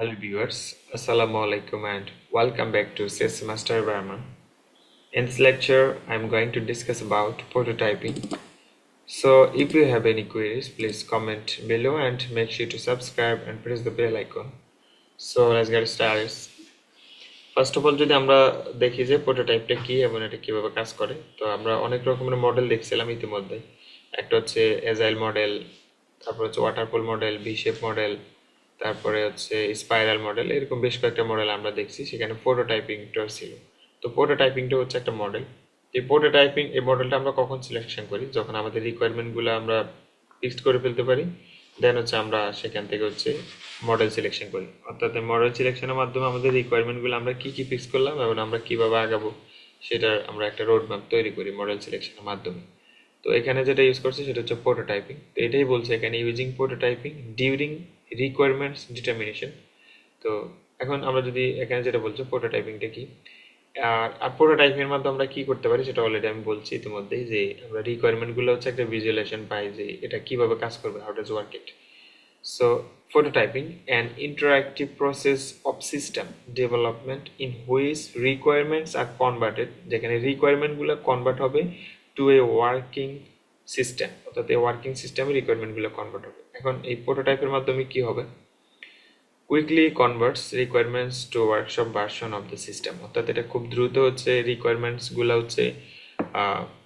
Hello viewers, Assalamu alaikum and welcome back to SES Master Environment. In this lecture, I am going to discuss about prototyping. So if you have any queries, please comment below and make sure to subscribe and press the bell icon. So let's get started. First of all, যদি আমরা দেখি যে প্রোটোটাইপটা কি এবং এটা কিভাবে কাজ করে, তো আমরা অনেক রকমের মডেল দেখছিলাম ইতিমধ্যে। একটা হচ্ছে এজাইল মডেল, তারপর হচ্ছে waterfall model, V shape model, তারপরে হচ্ছে স্পাইরাল মডেল, এরকম বেশ কয়েকটা মডেল আমরা দেখছি। সেখানে প্রোটোটাইপিংটা ছিল। তো প্রোটোটাইপিংটা হচ্ছে একটা মডেল। এই প্রোটোটাইপিং এই মডেলটা আমরা কখন সিলেকশন করি? যখন আমাদের রিকোয়ারমেন্টগুলো আমরা ফিক্সড করে ফেলতে পারি, দেন হচ্ছে আমরা সেখান থেকে হচ্ছে মডেল সিলেকশন করি। অর্থাৎ মডেল সিলেকশনের মাধ্যমে আমাদের রিকোয়ারমেন্টগুলো আমরা কি কি ফিক্স করলাম এবং আমরা কিভাবে আগাবো সেটার আমরা একটা রোড ম্যাপ তৈরি করি মডেল সিলেকশনের মাধ্যমে। তো এখানে যেটা ইউজ করছে সেটা হচ্ছে প্রোটোটাইপিং। তো এটাই বলছে এখানে using prototyping during requirements determination. তো এখন আমরা যদি এখানে যেটা বলছো প্রোটোটাইপিংটা কি, আর প্রোটোটাইপিং এর মাধ্যমে আমরা কি করতে পারি সেটা অলরেডি আমি বলছি ইতিমধ্যেই, যে আমরা রিকোয়ারমেন্ট গুলো হচ্ছে একটা ভিজুয়ালাইজেশন পাই যে এটা কিভাবে কাজ করবে, how does work it. So, prototyping, an interactive process of system development in which requirements are converted, যেখানে রিকোয়ারমেন্ট গুলো কনভার্ট হবে টু এ ওয়ার্কিং সিস্টেম, অর্থাৎ এই ওয়ার্কিং সিস্টেমে রিকোয়ারমেন্ট গুলো কনভার্ট হবে। এখন এই প্রোটোটাইপের মাধ্যমে কি হবে? Quickly converts requirements to workshop version of the system, অর্থাৎ এটা খুব দ্রুত হচ্ছে রিকোয়ারমেন্টস গুলো হচ্ছে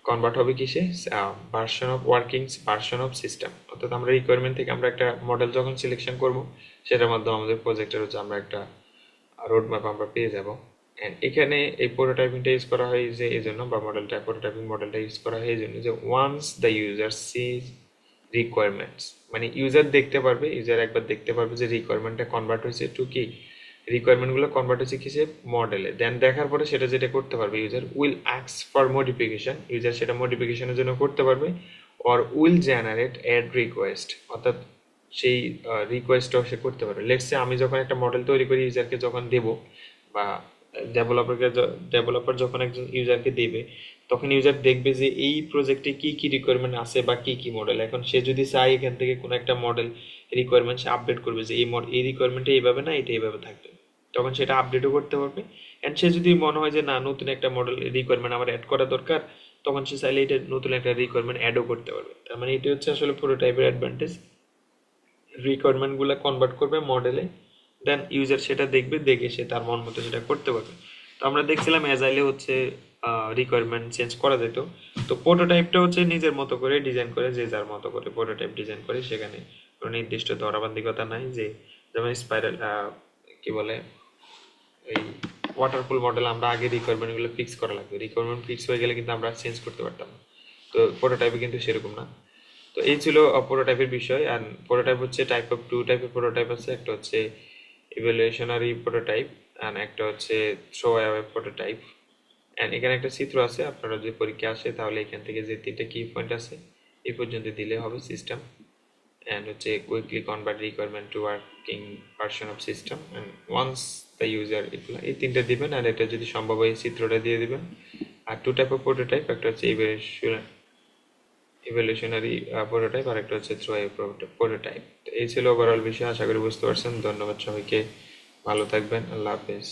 কনভার্ট হবে কিসে, ভার্সন অফ সিস্টেম। অর্থাৎ আমরা রিকোয়ারমেন্ট থেকে আমরা একটা মডেল যখন সিলেকশন করব, সেটার মাধ্যমে আমাদের প্রজেক্টের হচ্ছে আমরা একটা রোড ম্যাপ আমরা পেয়ে যাব। এন্ড এখানে এই প্রোটোটাইপিংটা ইউজ করা হয় যে এই জন্য, বা মডেলটা প্রোটোটাইপিং মডেলটা ইউজ করা হয় এই জন্য যে once the user sees requirements, মানে ইউজার দেখতে পারবে, ইউজার একবার দেখতে পারবে যে রিকোয়ারমেন্টটা কনভার্ট হয়েছে টু কি, রিকোয়ারমেন্টগুলো কনভার্ট হচ্ছে কিসে, মডেলে। দেন দেখার পরে সেটা যেটা করতে পারবে, user will ask for modification, user সেটা মডিফিকেশনের জন্য করতে পারবে, or will generate add request, অর্থাৎ সেই রিকোয়েস্টটাও সে করতে পারবে। লেটস সে আমি যখন একটা মডেল তৈরি করি ইউজারকে যখন দেব, বা ডেভেলপার যখন একজন ইউজারকে দেবে, তখন ইউজার দেখবে যে এই প্রজেক্টে কি কি রিকোয়ারমেন্ট আছে বা কি কি মডেল। এখন সে যদি চায় এখান থেকে কোনো একটা মডেল রিকোয়ারমেন্ট সে আপডেট করবে যে এই রিকোয়ারমেন্টটা এইভাবে না, এটা এইভাবে থাকবে, তখন সেটা আপডেটও করতে পারবে। অ্যান্ড সে যদি মনে হয় যে না, নতুন একটা মডেল রিকোয়ারমেন্ট আমার অ্যাড করা দরকার, তখন সে চাইলে এটা নতুন একটা রিকোয়ারমেন্ট অ্যাডও করতে পারবে। তার মানে এটা হচ্ছে আসলে পুরো টাইপের অ্যাডভান্টেজ। রিকোয়ারমেন্টগুলো কনভার্ট করবে মডেলে, দেন ইউজার সেটা দেখবে, দেখে সে তার মন মতো সেটা করতে পারবে। তো আমরা দেখছিলাম অ্যাজাইলে হচ্ছে রিকোয়ারমেন্ট চেঞ্জ করা যেত। তো প্রোটোটাইপটা হচ্ছে নিজের মতো করে ডিজাইন করে, যে যার মতো করে প্রোটোটাইপ ডিজাইন করে, সেখানে কোনো নির্দিষ্ট ধরাবান্ধিকতা নাই। যে যেমন স্পাইরাল কি বলে, এই ওয়াটারফল মডেল আমরা আগে রিকোয়ারমেন্টগুলো ফিক্স করা লাগবে, রিকোয়ারমেন্ট ফিক্স হয়ে গেলে কিন্তু আমরা চেঞ্জ করতে পারতাম না। তো প্রোটোটাইপে কিন্তু সেরকম না। তো এই ছিল প্রোটোটাইপের বিষয়। আর প্রোটোটাইপ হচ্ছে টু টাইপের প্রোটোটাইপ আছে, একটা হচ্ছে ইভ্যালুয়েশনারি প্রোটোটাইপ অ্যান্ড একটা হচ্ছে থ্রো অ্যাওয়ে প্রোটোটাইপ। অ্যান্ড এখানে একটা চিত্র আছে, আপনারা যদি পরীক্ষা আসে তাহলে এখান থেকে যে তিনটা কি পয়েন্ট আছে এই পর্যন্ত দিলে হবে সিস্টেম। অ্যান্ড হচ্ছে quickly convert requirement to working version of system and once the user, এগুলো এই তিনটা দিবেন। আর এটা যদি সম্ভব হয় এই চিত্রটা দিয়ে দিবেন। আর টু টাইপ অফ প্রোটোটাইপ, একটা হচ্ছে ইভ্যালুয়েশনারি প্রোটোটাইপ আর একটা হচ্ছে থ্রো প্রোটোটাইপ। তো এই ছিল ওভারঅল বিষয়, আশা করি বুঝতে পারছেন। ধন্যবাদ সবাইকে, ভালো থাকবেন, আল্লাহ হাফেজ।